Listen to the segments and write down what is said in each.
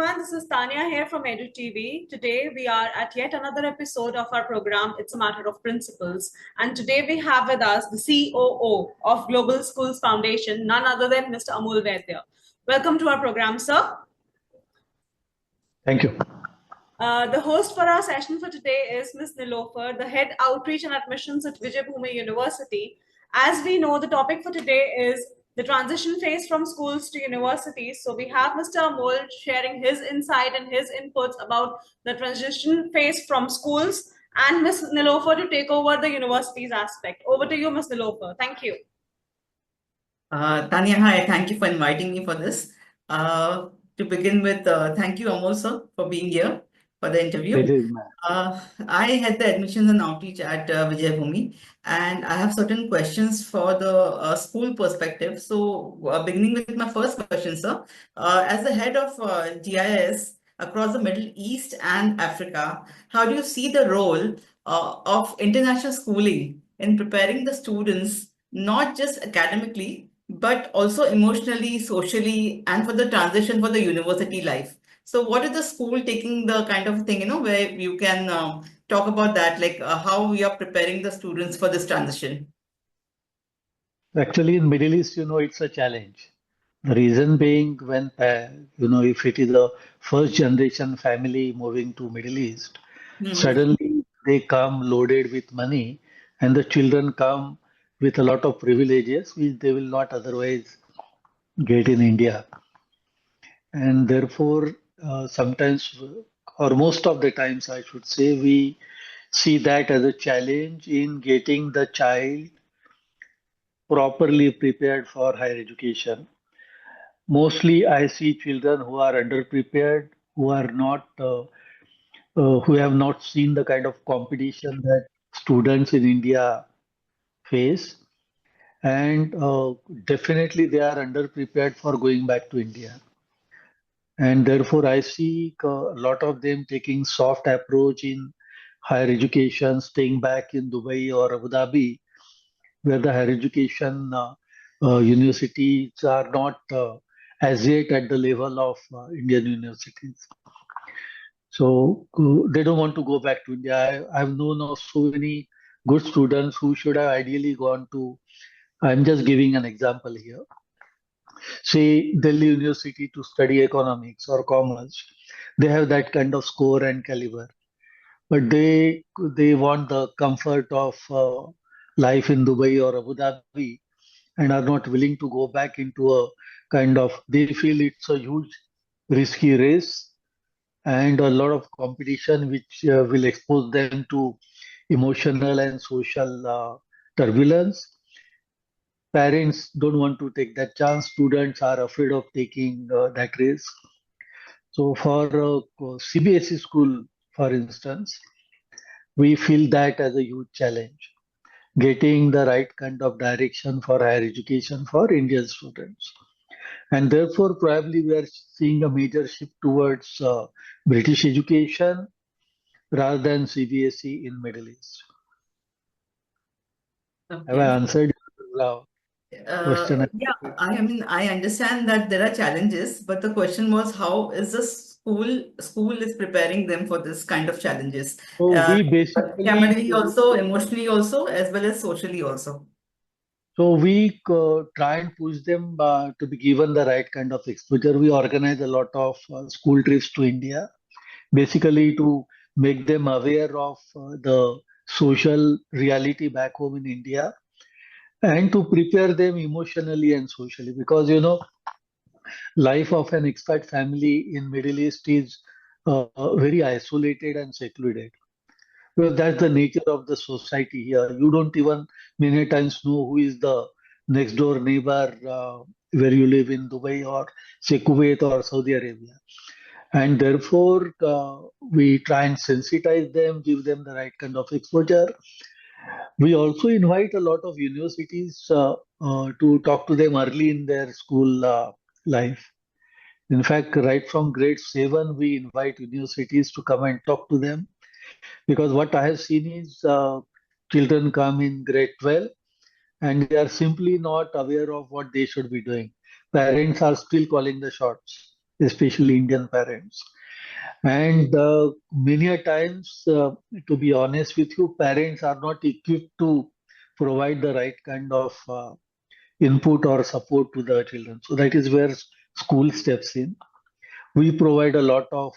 everyone, this is Tanya here from EDU TV. Today we are at yet another episode of our program, It's a Matter of Principles. And today we have with us the COO of Global Schools Foundation, none other than Mr. Amol Vaidya. Welcome to our program, sir. Thank you. The host for our session for today is Ms. Neelofar, the Head Outreach and Admissions at Vijaybhoomi University. As we know, the topic for today is the transition phase from schools to universities. So we have Mr. Amol sharing his insight and his inputs about the transition phase from schools, and Ms. Neelofar to take over the universities aspect. Over to you, Ms. Neelofar. Thank you. Tanya, hi. Thank you for inviting me for this. To begin with, thank you, Amol, sir, for being here for the interview. I had the admissions and outreach at Vijaybhoomi, and I have certain questions for the school perspective. So, beginning with my first question, sir, as the head of GIIS across the Middle East and Africa, how do you see the role of international schooling in preparing the students, not just academically, but also emotionally, socially, and for the transition for the university life? So what is the school taking the kind of thing, where you can talk about that, like how we are preparing the students for this transition? Actually, in Middle East, it's a challenge. The reason being when, if it is a first generation family moving to Middle East, suddenly they come loaded with money and the children come with a lot of privileges which they will not otherwise get in India. And therefore, sometimes, or most of the times, I should say, we see that as a challenge in getting the child properly prepared for higher education. Mostly, I see children who are underprepared, who are not, who have not seen the kind of competition that students in India face, and definitely they are underprepared for going back to India. And therefore, I see a lot of them taking soft approach in higher education, staying back in Dubai or Abu Dhabi, where the higher education universities are not as yet at the level of Indian universities. So they don't want to go back to India. I've known of so many good students who should have ideally gone to, I'm just giving an example here, say Delhi University to study economics or commerce. They have that kind of score and caliber, but they want the comfort of life in Dubai or Abu Dhabi and are not willing to go back into a kind of, they feel it's a huge risky race and a lot of competition which will expose them to emotional and social turbulence. Parents don't want to take that chance. Students are afraid of taking that risk. So for CBSE school, for instance, we feel that as a huge challenge, getting the right kind of direction for higher education for Indian students. And therefore, probably we are seeing a major shift towards British education rather than CBSE in Middle East. Okay. Have I answered your question? Yeah, I understand that there are challenges, but the question was how is the school is preparing them for this kind of challenges? So we basically academically also, emotionally also, as well as socially also. So we try and push them to be given the right kind of exposure. We organize a lot of school trips to India, basically to make them aware of the social reality back home in India and to prepare them emotionally and socially. Because, life of an expat family in Middle East is very isolated and secluded. Well, that's the nature of the society here. You don't even many times know who is the next door neighbor where you live in Dubai or say Kuwait or Saudi Arabia. And therefore, we try and sensitize them, give them the right kind of exposure. We also invite a lot of universities to talk to them early in their school life. In fact, right from grade 7, we invite universities to come and talk to them. Because what I have seen is children come in grade 12 and they are simply not aware of what they should be doing. Parents are still calling the shots. especially Indian parents. And many a times, to be honest with you, parents are not equipped to provide the right kind of input or support to the children. So that is where school steps in. We provide a lot of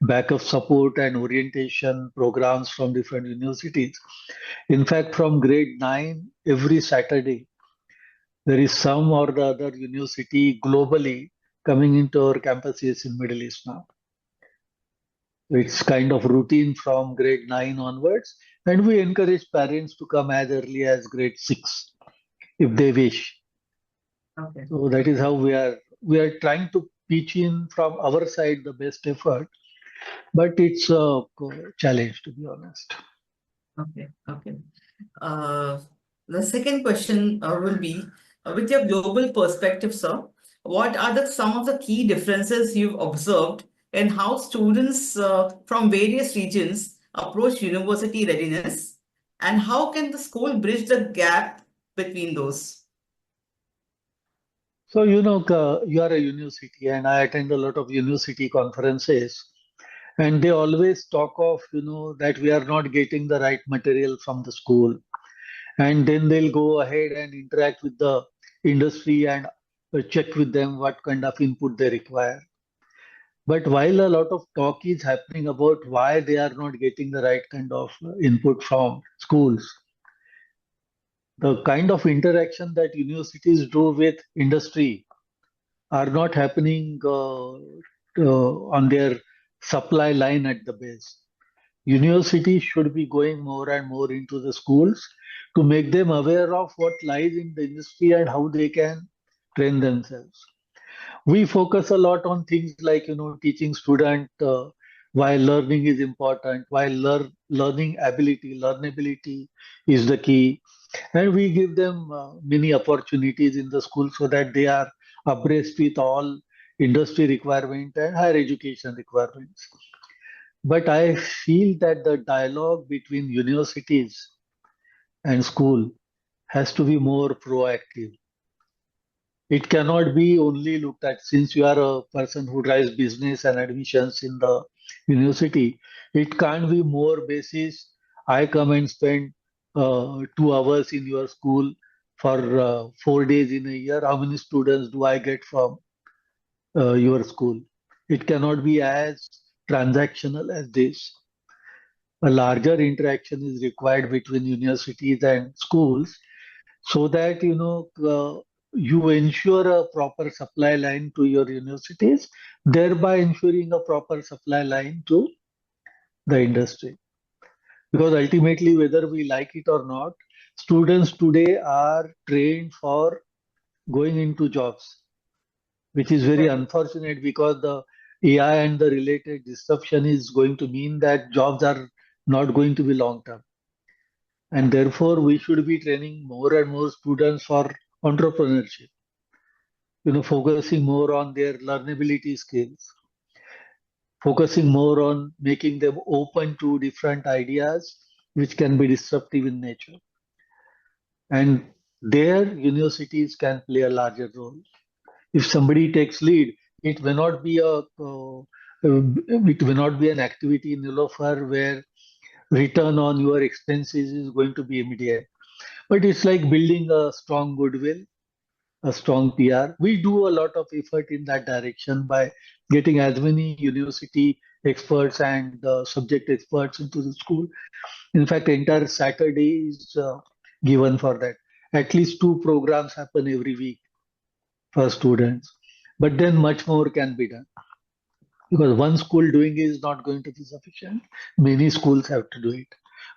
backup support and orientation programs from different universities. In fact, from grade 9, every Saturday, there is some or the other university globally coming into our campuses in Middle East now. It's kind of routine from grade 9 onwards, and we encourage parents to come as early as grade 6 if they wish. Okay. So that is how we are trying to pitch in from our side the best effort, but it's a challenge, to be honest. Okay. Okay. Uh, the second question will be with your global perspective, sir, what are some of the key differences you've observed in how students from various regions approach university readiness, and how can the school bridge the gap between those? So, you are a university, and I attend a lot of university conferences, and they always talk of, that we are not getting the right material from the school. And then they'll go ahead and interact with the industry and check with them what kind of input they require. But while a lot of talk is happening about why they are not getting the right kind of input from schools, the kind of interaction that universities do with industry are not happening on their supply line at the base. Universities should be going more and more into the schools to make them aware of what lies in the industry and how they can train themselves. We focus a lot on things like teaching student why learning is important, why learning ability, learnability is the key, and we give them many opportunities in the school so that they are abreast with all industry requirement and higher education requirements. But I feel that the dialogue between universities and school has to be more proactive. It cannot be only looked at since you are a person who drives business and admissions in the university. It can't be more basis. I come and spend 2 hours in your school for 4 days in a year. How many students do I get from your school? It cannot be as transactional as this. A larger interaction is required between universities and schools so that you ensure a proper supply line to your universities, thereby ensuring a proper supply line to the industry. Because ultimately, whether we like it or not, students today are trained for going into jobs, which is very unfortunate because the AI and the related disruption is going to mean that jobs are not going to be long term. And therefore, we should be training more and more students for entrepreneurship, focusing more on their learnability skills, focusing more on making them open to different ideas which can be disruptive in nature. And there, universities can play a larger role. If somebody takes lead, it may not be an activity in Neelofar where return on your expenses is going to be immediate. But it's like building a strong goodwill, a strong PR. We do a lot of effort in that direction by getting as many university experts and subject experts into the school. In fact, entire Saturday is given for that. At least 2 programs happen every week for students. But then much more can be done. Because one school doing is not going to be sufficient. Many schools have to do it.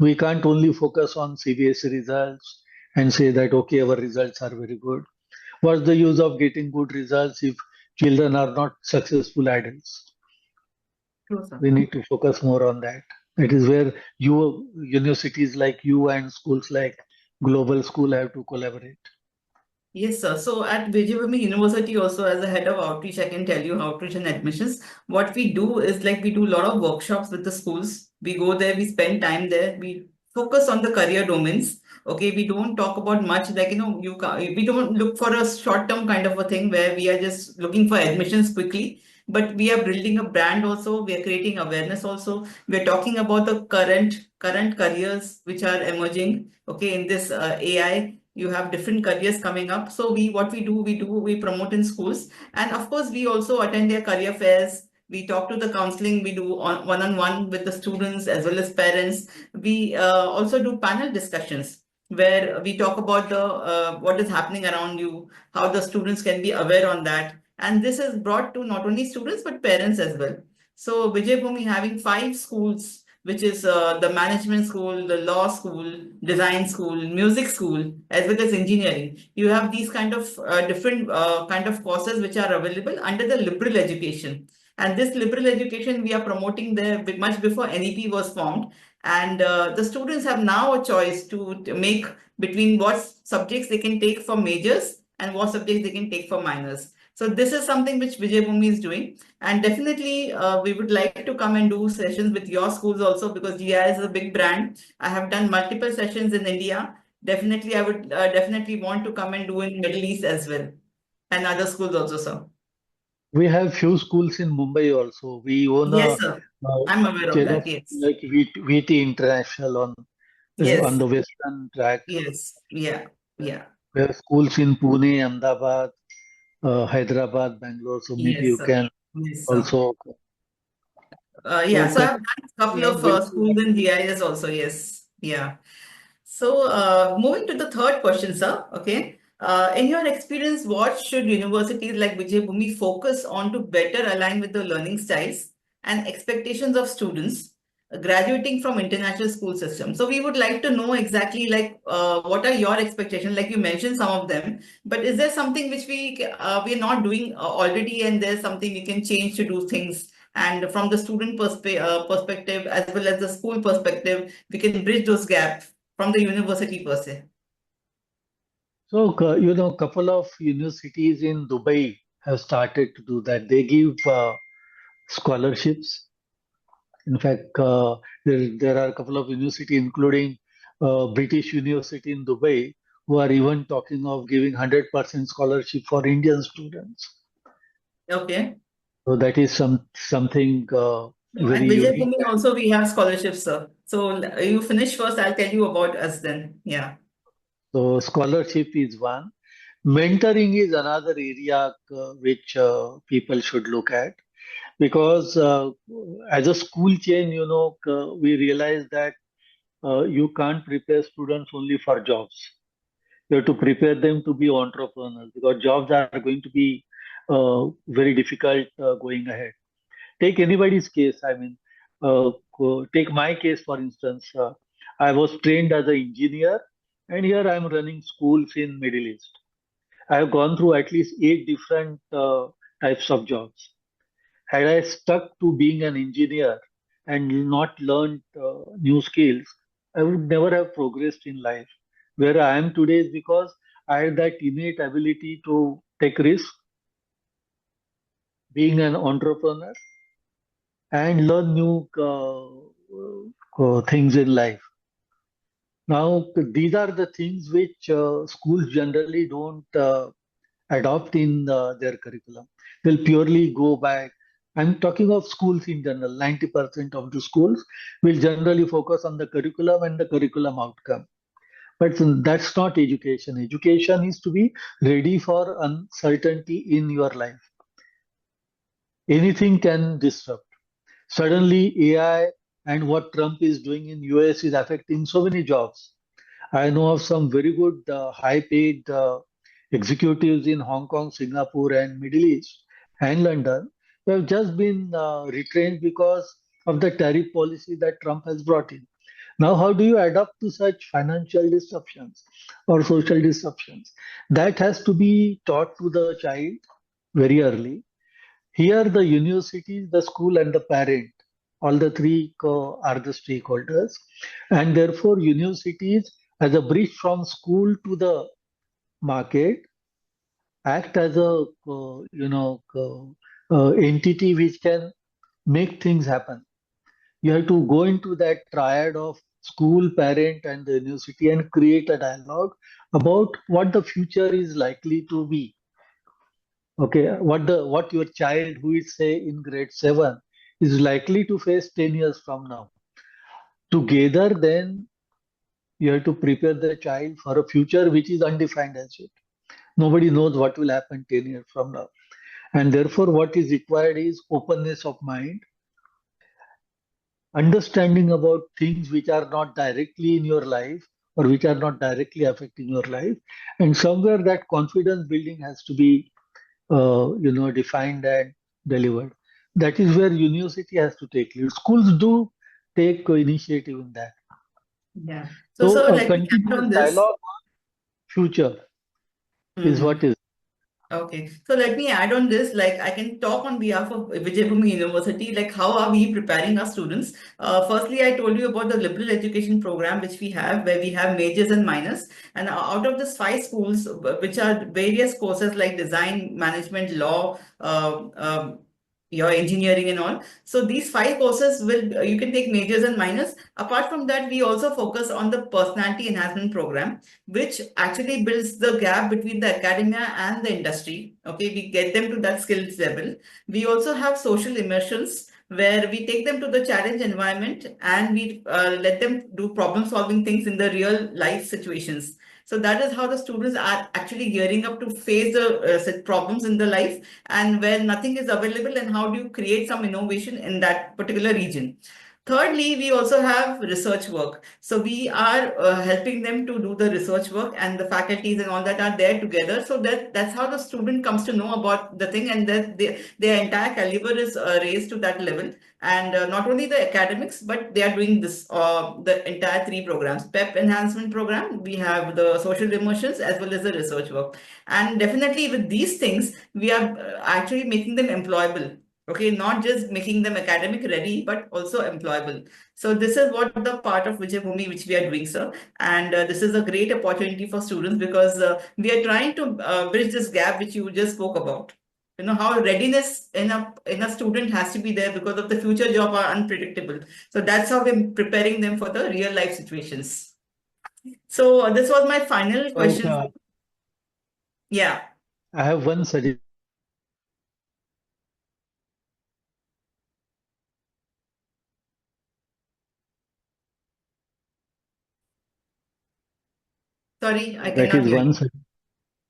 We can't only focus on CBSE results and say that, okay, our results are very good. What's the use of getting good results if children are not successful adults? We need to focus more on that. It is where universities like you and schools like Global School have to collaborate. Yes, sir. So at Vijaybhoomi University also as a head of outreach, I can tell you outreach and admissions. What we do is like we do a lot of workshops with the schools. We go there, we spend time there, we focus on the career domains. Okay, we don't talk about much like, we don't look for a short-term kind of a thing where we are just looking for admissions quickly, but we are building a brand also. We are creating awareness also. We are talking about the current careers which are emerging. Okay, in this AI, you have different careers coming up. So we promote in schools, and of course we also attend their career fairs. We talk to the counseling. We do one-on-one with the students as well as parents. We also do panel discussions where we talk about the what is happening around you, how the students can be aware on that. And this is brought to not only students but parents as well. So Vijaybhoomi having 5 schools, which is the management school, the law school, design school, music school, as well as engineering. You have these kind of different kind of courses which are available under the liberal education. And this liberal education we are promoting there much before NEP was formed. And the students have now a choice to make between what subjects they can take for majors and what subjects they can take for minors. So this is something which Vijaybhoomi is doing. And definitely we would like to come and do sessions with your schools also, because GIIS is a big brand. I have done multiple sessions in India. Definitely, I would definitely want to come and do in Middle East as well, and other schools also, sir. We have few schools in Mumbai also. We own Yes, a sir. uh, I'm aware of chain of that. Yes. like VT International on Yes. the western track. Yes. Yeah. Yeah. We have schools in Pune, Ahmedabad, Hyderabad, Bangalore. So maybe Yes, you sir. can Yes, sir. also. Yeah, So so I've done a couple and of will schools in GIS also, yes. Yeah. So moving to the third question, sir. Okay. In your experience, what should universities like Vijay focus on to better align with the learning styles and expectations of students graduating from international school system? So we would like to know exactly like what are your expectations? Like you mentioned some of them, but is there something which we are not doing already, and there's something we can change to do things? And from the student perspective as well as the school perspective, we can bridge those gaps from the university per se. so couple of universities in Dubai have started to do that. They give scholarships. In fact, there are a couple of universities, including British University in Dubai, who are even talking of giving 100% scholarship for Indian students. Okay. So that is something No, and very Vijay unique. Bhumi also we have scholarships, sir. So you finish first, I'll tell you about us then. Yeah. So scholarship is one. Mentoring is another area which people should look at, because as a school chain, we realize that you can't prepare students only for jobs. You have to prepare them to be entrepreneurs, because jobs are going to be very difficult going ahead. Take anybody's case. I mean, take my case for instance. I was trained as an engineer, and here I am running schools in Middle East. I have gone through at least 8 different types of jobs. Had I stuck to being an engineer and not learned new skills, I would never have progressed in life. Where I am today is because I had that innate ability to take risks, being an entrepreneur, and learn new things in life. Now, these are the things which schools generally don't adopt in their curriculum. They'll purely go by. I'm talking of schools in general. 90% of the schools will generally focus on the curriculum and the curriculum outcome. But that's not education. Education is to be ready for uncertainty in your life. Anything can disrupt. Suddenly, AI and what Trump is doing in US is affecting so many jobs. I know of some very good high-paid executives in Hong Kong, Singapore, and Middle East and London who have just been retrained because of the tariff policy that Trump has brought in. Now, how do you adapt to such financial disruptions or social disruptions? That has to be taught to the child very early. Here, the university, the school, and the parent, all the three are the stakeholders, and therefore, universities, as a bridge from school to the market, act as a entity which can make things happen. You have to go into that triad of school, parent, and the university and create a dialogue about what the future is likely to be. Okay, what your child who is say in grade 7 is likely to face 10 years from now. Together, then you have to prepare the child for a future which is undefined as yet. Nobody knows what will happen 10 years from now. And therefore, what is required is openness of mind, understanding about things which are not directly in your life or which are not directly affecting your life. And somewhere that confidence building has to be, defined and delivered. That is where university has to take lead. Schools do take initiative in that. Yeah. So a let me add on continuous this. dialogue on future is what is. Okay, so let me add on this. Like, I can talk on behalf of Vijaybhoomi University. Like, how are we preparing our students? Firstly, I told you about the liberal education program which we have, where we have majors and minors. And out of these 5 schools, which are various courses like design, management, law, your engineering and all. So these 5 courses will you can take majors and minors. Apart from that, we also focus on the personality enhancement program, which actually builds the gap between the academia and the industry. Okay, we get them to that skills level. We also have social immersions where we take them to the challenge environment and we let them do problem solving things in the real life situations. So that is how the students are actually gearing up to face the problems in the life, and where nothing is available, and how do you create some innovation in that particular region. Thirdly, we also have research work. So we are helping them to do the research work, and the faculties and all that are there together. So that's how the student comes to know about the thing, and that their entire caliber is raised to that level. And not only the academics, but they are doing this, the entire 3 programs: PEP enhancement program, we have the social immersions, as well as the research work. And definitely with these things, we are actually making them employable. Okay, not just making them academic ready, but also employable. So this is what the part of Vijaybhoomi which we are doing, sir. And this is a great opportunity for students, because we are trying to bridge this gap which you just spoke about. You know how readiness in a student has to be there, because of the future job are unpredictable. So that's how we're preparing them for the real life situations. So this was my final question. Yeah. I have one suggestion. Sorry, I That cannot is hear one you. suggestion.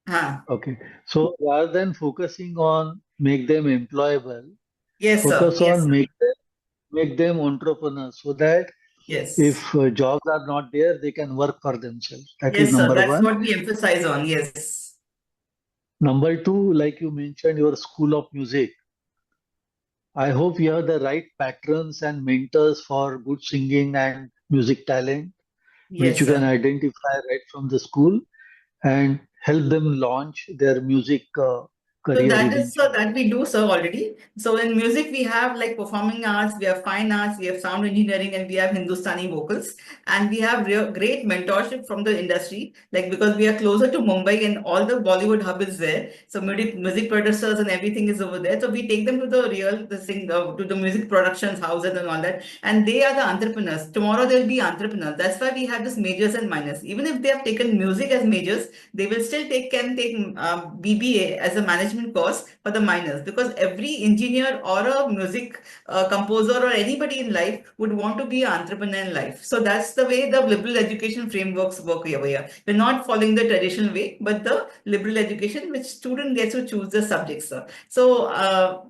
Huh. Okay. So rather than focusing on make them employable, Yes, sir. focus Yes, on sir. make them entrepreneurs so that Yes. if jobs are not there, they can work for themselves. That is Yes, sir. number That's one. what we emphasize on. Yes. Number two, like you mentioned, your school of music. I hope you have the right patrons and mentors for good singing and music talent, which Yes, you can sir. identify right from the school and help them launch their music So career that is eventually. that we do, sir, already. So in music, we have like performing arts, we have fine arts, we have sound engineering, and we have Hindustani vocals. And we have great mentorship from the industry, like because we are closer to Mumbai and all the Bollywood hub is there. So music producers and everything is over there. So we take them to the to the music productions houses and all that. And they are the entrepreneurs. Tomorrow they'll be entrepreneurs. That's why we have this majors and minors. Even if they have taken music as majors, they will still can take BBA as a management course for the minors, because every engineer or a music composer or anybody in life would want to be an entrepreneur in life. So that's the way the liberal education frameworks work over here. We're not following the traditional way, but the liberal education, which student gets to choose the subjects, sir. So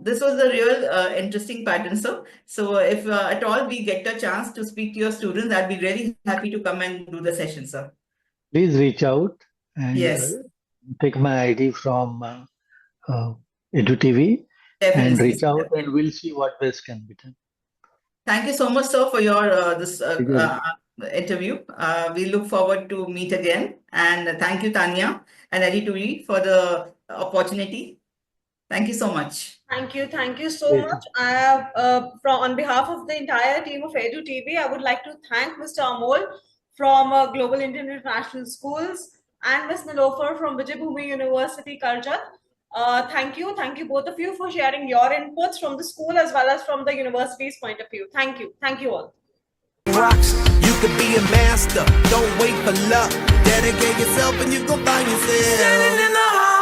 this was a real interesting pattern, sir. So if at all we get a chance to speak to your students, I'd be really happy to come and do the session, sir. Please reach out and Yes. take my ID from EDU TV and Definitely, reach sir. out and we'll see what best can be done. Thank you so much, sir, for your this Again, interview. We look forward to meet again. And thank you, Tanya and Eddie for the opportunity. Thank you so much. Thank you so much. I have, on behalf of the entire team of EDU TV, I would like to thank Mr. Amol from Global Indian International Schools and Ms. Neelofar from Vijaybhoomi University, Karjat. Thank you both of you for sharing your inputs from the school as well as from the university's point of view. Thank you all. rocks. You could be a master, don't wait for luck. Dedicate yourself and you gon' find yourself standing in the heart.